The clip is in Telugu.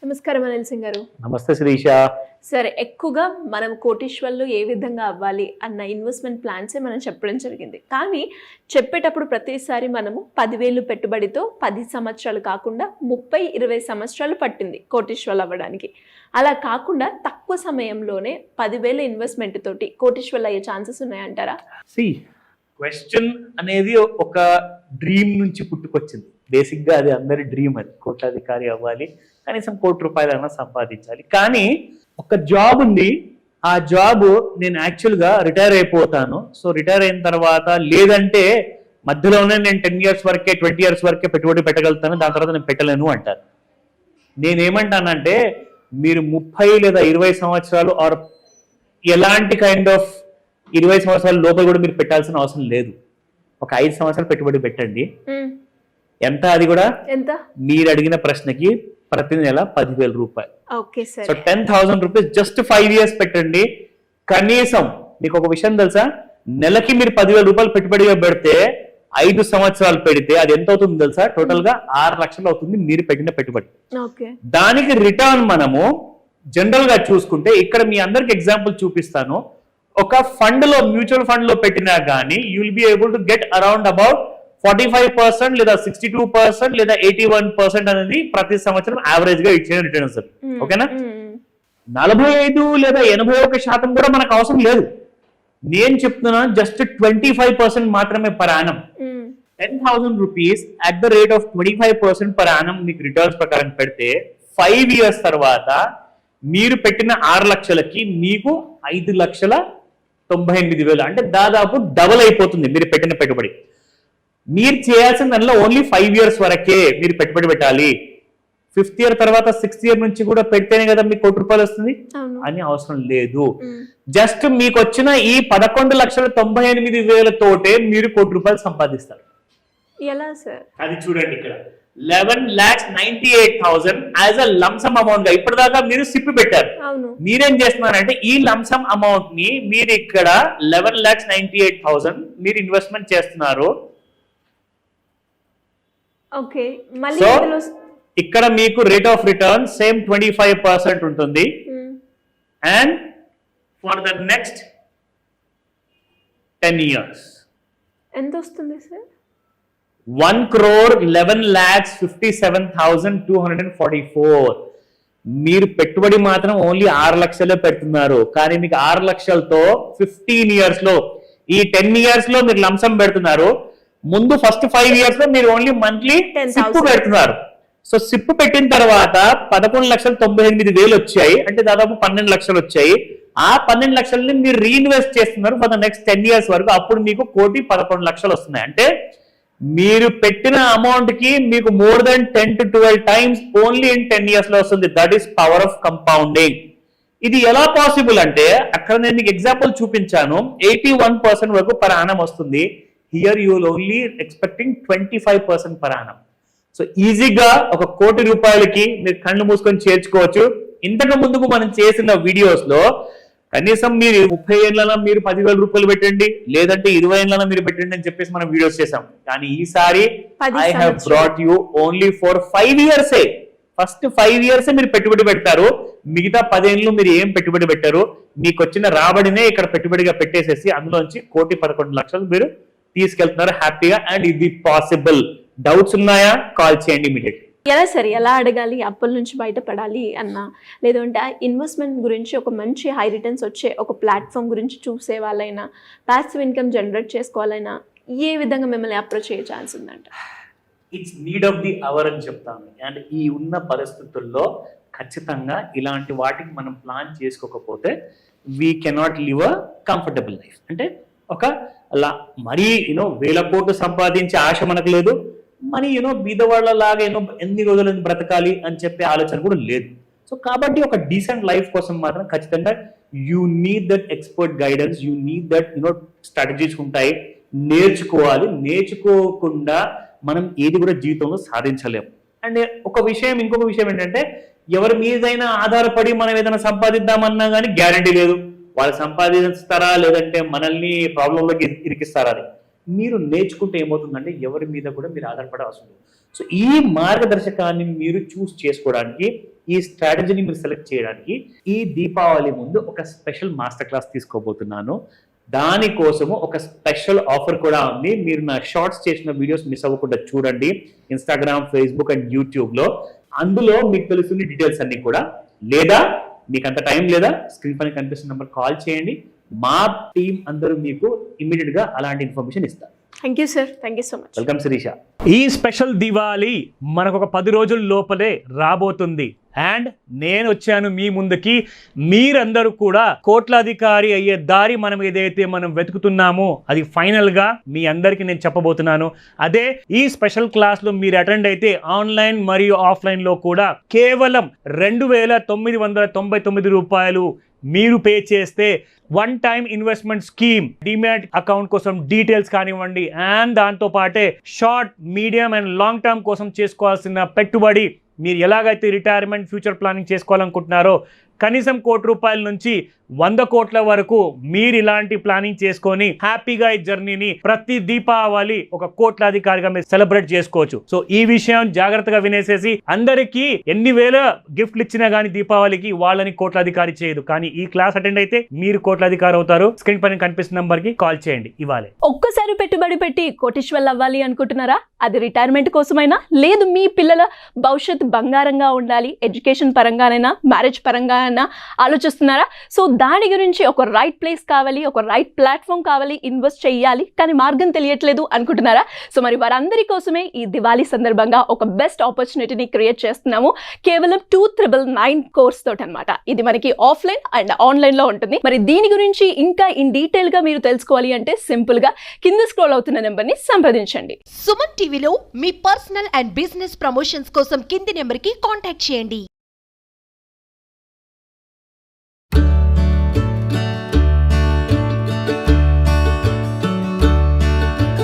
నమస్కారం అనిల్ సింగ్ గారు. నమస్తే శిరీష. సరే, ఎక్కువగా మనం కోటీశ్వర్లు ఏ విధంగా అవ్వాలి అన్న ఇన్వెస్ట్మెంట్ ప్లాన్సే మనం చెప్పడం జరిగింది. కానీ చెప్పేటప్పుడు ప్రతిసారి మనము 10,000 పెట్టుబడితో 10 సంవత్సరాలు కాకుండా 30-20 సంవత్సరాలు పట్టింది కోటీశ్వర్లు అవ్వడానికి. అలా కాకుండా తక్కువ సమయంలోనే 10,000 ఇన్వెస్ట్మెంట్ తోటి కోటీశ్వర్లు అయ్యే ఛాన్సెస్ ఉన్నాయంటారా? క్వశ్చన్ అనేది ఒక డ్రీమ్ నుంచి పుట్టుకొచ్చింది. బేసిక్ గా అది అందరి డ్రీమ్, అది కోటాధికారి అవ్వాలి, కనీసం ₹1,00,00,000 సంపాదించాలి. కానీ ఒక జాబ్ ఉంది, ఆ జాబ్ నేను యాక్చువల్గా రిటైర్ అయిపోతాను, సో రిటైర్ అయిన తర్వాత లేదంటే మధ్యలోనే నేను 10 years వరకే 20 years వరకే పెట్టుబడి పెట్టగలుగుతాను, దాని తర్వాత నేను పెట్టలేను అంటారు. నేనేమంటానంటే మీరు 30 లేదా 20 సంవత్సరాలు ఆర్ ఎలాంటి కైండ్ ఆఫ్ 20 సంవత్సరాల లోపల కూడా మీరు పెట్టాల్సిన అవసరం లేదు. ఒక 5 సంవత్సరాలు పెట్టుబడి పెట్టండి. ఎంత? అది కూడా ఎంత? మీరు అడిగిన ప్రశ్నకి ప్రతి నెల ₹10,000. సో 10,000 రూపీస్ జస్ట్ 5 years పెట్టండి. కనీసం మీకు ఒక విషయం తెలుసా, నెలకి మీరు ₹10,000 పెట్టుబడిగా పెడితే 5 సంవత్సరాలు పెడితే అది ఎంత అవుతుంది తెలుసా? టోటల్ గా 6 లక్షలు అవుతుంది మీరు పెట్టిన పెట్టుబడి. దానికి రిటర్న్ మనము జనరల్ గా చూసుకుంటే, ఇక్కడ మీ అందరికి ఎగ్జాంపుల్ చూపిస్తాను. ఒక ఫండ్ లో, మ్యూచువల్ ఫండ్ లో పెట్టినా గానీ you will be able to get around about 45% లేదా 62% లేదా 81% అనేది ప్రతి సంవత్సరం యావరేజ్ గా ఇచ్చే రిటర్న్స్. ఓకేనా? 45 లేదా 81% కూడా మనకు అవసరం లేదు. నేను చెప్తున్నాను జస్ట్ 25% మాత్రమే per annum. 10,000 rupees at the rate of 25% per annum మీకు రిటర్న్స్ ప్రకారం పెడితే 5 years తర్వాత మీరు పెట్టిన 6 లక్షలకి మీకు 5,98,000, అంటే దాదాపు డబుల్ అయిపోతుంది మీరు పెట్టిన పెట్టుబడి. మీరు చేయాల్సిన దానిలో ఓన్లీ 5 years వరకే మీరు పెట్టుబడి పెట్టాలి. 5th year తర్వాత 6th year నుంచి కూడా పెడితేనే కదా మీకు ₹1,00,00,000 వస్తుంది అని అవసరం లేదు. జస్ట్ మీకు వచ్చిన ఈ 11,98,000 తోటే మీరు ₹1,00,00,000 సంపాదిస్తారు. ఎలా సార్? అది చూడండి, ఇక్కడ 11,98,000 యాజ్ అ లంసమ్ అమౌంట్ గా ఇప్పటిదాకా మీరు సిప్ పెట్టారు. మీరేం చేస్తున్నారంటే ఈ లంసమ్ అమౌంట్ ని మీరు ఇక్కడ 11,98,000 మీరు ఇన్వెస్ట్మెంట్ చేస్తున్నారు. ఇక్కడ మీకు రేట్ ఆఫ్ రిటర్న్ సేమ్ 25% ఉంటుంది. And for the next 10 years ఎంత వస్తుంది సార్? 1,11,57,244. మీరు పెట్టుబడి మాత్రం ఓన్లీ 6 లక్షలే పెడుతున్నారు, కానీ మీకు 6 లక్షలతో 15 years లో, ఈ 10 years లో మీరు లంసం పెడుతున్నారు. ముందు ఫస్ట్ 5 years లో మీరు ఓన్లీ మంత్లీ సిప్ పెడుతున్నారు. సో సిప్ పెట్టిన తర్వాత 11,98,000 వచ్చాయి, అంటే దాదాపు 12 లక్షలు వచ్చాయి. ఆ 12 లక్షలని మీరు రీఇన్వెస్ట్ చేస్తున్నారు ఫర్ ద నెక్స్ట్ 10 years వరకు. అప్పుడు మీకు 1,11,00,000 వస్తున్నాయి. అంటే మీరు పెట్టిన అమౌంట్ కి మీకు more than 10 to 12 times only in 10 years లో వస్తుంది. That is power of compounding. ఇది ఎలా పాసిబుల్ అంటే, అక్కడ నేను మీకు ఎగ్జాంపుల్ చూపించాను, 81% వరకు పర్ యానం వస్తుంది. Here you will only expecting 25% per annum. So ఈజీగా ఒక ₹1,00,00,000కి మీరు కళ్ళు మూసుకొని చేర్చుకోవచ్చు. ఇంతకు ముందుకు మనం చేసిన వీడియోస్ లో కనీసం మీరు 30 ఏళ్ళలో మీరు ₹10,000 పెట్టండి, లేదంటే 20 ఏళ్ళలో మీరు పెట్టండి అని చెప్పేసి మనం వీడియోస్ చేసాం. కానీ ఈసారి I have brought you only for 5 years. First 5 years మీరు పెట్టుబడి పెడతారు, మిగతా 10 ఏళ్ళు మీరు ఏం పెట్టుబడి పెట్టారు, మీకు వచ్చిన రాబడినే ఇక్కడ పెట్టుబడిగా పెట్టేసేసి అందులోంచి 1,11,00,000 మీరు తీసుకెళ్తున్నారు హ్యాపీగా. అండ్ ఇది పాసిబుల్. డౌట్స్ ఉన్నాయా? కాల్ చేయండి ఇమీడియట్లీ. ఎలా సరే, ఎలా అడగాలి, అప్పుల నుంచి బయటపడాలి అన్నా, లేదంటే ఇన్వెస్ట్మెంట్ గురించి ఒక మంచి హై రిటర్న్స్ వచ్చే ఒక ప్లాట్ఫామ్ గురించి చూసే వాళ్ళైనా, ప్యాసివ్ ఇన్కమ్ జనరేట్ చేసుకోవాలైనా ఏ విధంగా మిమ్మల్ని అప్రోచ్ అయ్యే ఛాన్స్ ఉందంట? It's need of the hour అని చెప్తాను. అండ్ ఈ ఉన్న పరిస్థితుల్లో ఖచ్చితంగా ఇలాంటి వాటికి మనం ప్లాన్ చేసుకోకపోతే we cannot live a comfortable life. అంటే ఒక అలా మరీ వేల కోట్లు సంపాదించే ఆశ మనకు లేదు, మరి బీదవాళ్ళలాగా ఎన్ని రోజులు బ్రతకాలి అని చెప్పే ఆలోచన కూడా లేదు. సో కాబట్టి ఒక డీసెంట్ లైఫ్ కోసం మాత్రం ఖచ్చితంగా you need that expert guidance, you need that strategies ఉంటాయి, నేర్చుకోవాలి. నేర్చుకోకుండా మనం ఏది కూడా జీవితంలో సాధించలేము. అండ్ ఇంకొక విషయం ఏంటంటే, ఎవరి మీదైనా ఆధారపడి మనం ఏదైనా సంపాదిద్దామన్నా కానీ గ్యారంటీ లేదు. వాళ్ళు సంపాదిస్తారా లేదంటే మనల్ని ప్రాబ్లంలోకి ఇరికిస్తారా అని. మీరు నేర్చుకుంటే ఏమవుతుందంటే ఎవరి మీద కూడా మీరు ఆధారపడే అవసరం లేదు. సో ఈ మార్గదర్శకాన్ని మీరు చూస్ చేసుకోవడానికి ఈ స్ట్రాటజీని మీరు సెలెక్ట్ చేయడానికి ఈ దీపావళి ముందు ఒక స్పెషల్ మాస్టర్ క్లాస్ తీసుకోబోతున్నాను. దానికోసము ఒక స్పెషల్ ఆఫర్ కూడా ఉంది. మీరు నా షార్ట్స్ చేసిన వీడియోస్ మిస్ అవ్వకుండా చూడండి, ఇన్స్టాగ్రామ్, ఫేస్బుక్ అండ్ యూట్యూబ్ లో. అందులో మీకు తెలుస్తుంది డీటెయిల్స్ అన్ని కూడా. లేదా మీకు అంత టైం లేదా, స్క్రీన్ పైన కనిపిస్తున్న నెంబర్ కాల్ చేయండి, మా టీం అందరూ మీకు ఇమ్మీడియట్ గా అలాంటి ఇన్ఫర్మేషన్ ఇస్తారు. Thank you sir, thank you so much. Welcome Shirisha. ఈ స్పెషల్ దివాళీ మనకు ఒక 10 రోజుల లోపలే రాబోతుంది. అండ్ నేను వచ్చాను మీ ముందుకి. మీరందరూ కూడా కోట్లాధికారి అయ్యే దారి మనం ఏదైతే మనం వెతుకుతున్నామో అది ఫైనల్ గా మీ అందరికీ నేను చెప్పబోతున్నాను. అదే ఈ స్పెషల్ క్లాస్ లో మీరు అటెండ్ అయితే ఆన్లైన్ మరియు ఆఫ్లైన్ లో కూడా కేవలం 2,999 రూపాయలు మీరు పే చేస్తే one time investment scheme, demat account కోసం డీటెయిల్స్ కానివ్వండి, అండ్ దాంతో పాటే short, medium and long term కోసం చేసుకోవాల్సిన పెట్టుబడి, మీరు ఎలాగైతే రిటైర్మెంట్ ఫ్యూచర్ ప్లానింగ్ చేసుకోవాలనుకుంటున్నారో కనీసం ₹1,00,00,000 నుంచి 100 కోట్ల వరకు మీరు ఇలాంటి ప్లానింగ్ చేసుకొని హ్యాపీగా ఈ జర్నీని ప్రతి దీపావళి ఒక కోట్లాధికారిగా మీరు సెలబ్రేట్ చేసుకోవచ్చు. సో ఈ విషయం జాగ్రత్తగా వినేసేసి, అందరికీ ఎన్ని వేల గిఫ్ట్లు ఇచ్చినా కానీ దీపావళికి వాళ్ళని కోట్లాధికారి చేయదు, కానీ ఈ క్లాస్ అటెండ్ అయితే మీరు కోట్లాధికారి అవుతారు. స్క్రీన్ పైన కనిపిస్తున్న నంబర్ కి కాల్ చేయండి ఇవ్వాలి. ఒక్కసారి పెట్టుబడి పెట్టి కోటీశ్వర్లు అవ్వాలి అనుకుంటున్నారా? అది రిటైర్మెంట్ కోసమైనా, లేదు మీ పిల్లల భవిష్యత్తు బంగారంగా ఉండాలి, ఎడ్యుకేషన్ పరంగానైనా, మ్యారేజ్ పరంగా ఆలోచిస్తున్నారా? సో దాని గురించి ఒక రైట్ ప్లేస్ కావాలి, ఒక రైట్ ప్లాట్ఫామ్ కావాలి, ఇన్వెస్ట్ చేయాలి, కానీ మార్గం తెలియట్లేదు అనుకుంటున్నారా? సో మరి వారందరి కోసమే ఈ దివాళీ సందర్భంగా ఒక బెస్ట్ ఆపర్చునిటీని క్రియేట్ చేస్తున్నాము. కేవలం 2,999 కోర్స్ తోటి అనమాట. ఇది మనకి ఆఫ్లైన్ అండ్ ఆన్లైన్ లో ఉంటుంది. మరి దీని గురించి ఇంకా ఇన్ డీటెయిల్ గా మీరు తెలుసుకోవాలి అంటే సింపుల్ గా కింద స్క్రోల్ అవుతున్న నెంబర్ ని సంప్రదించండి. సుమన్ టీవీలో మీ పర్సనల్ అండ్ బిజినెస్ ప్రమోషన్స్ కోసం కింది నెంబర్ కి కాంటాక్ట్ చేయండి.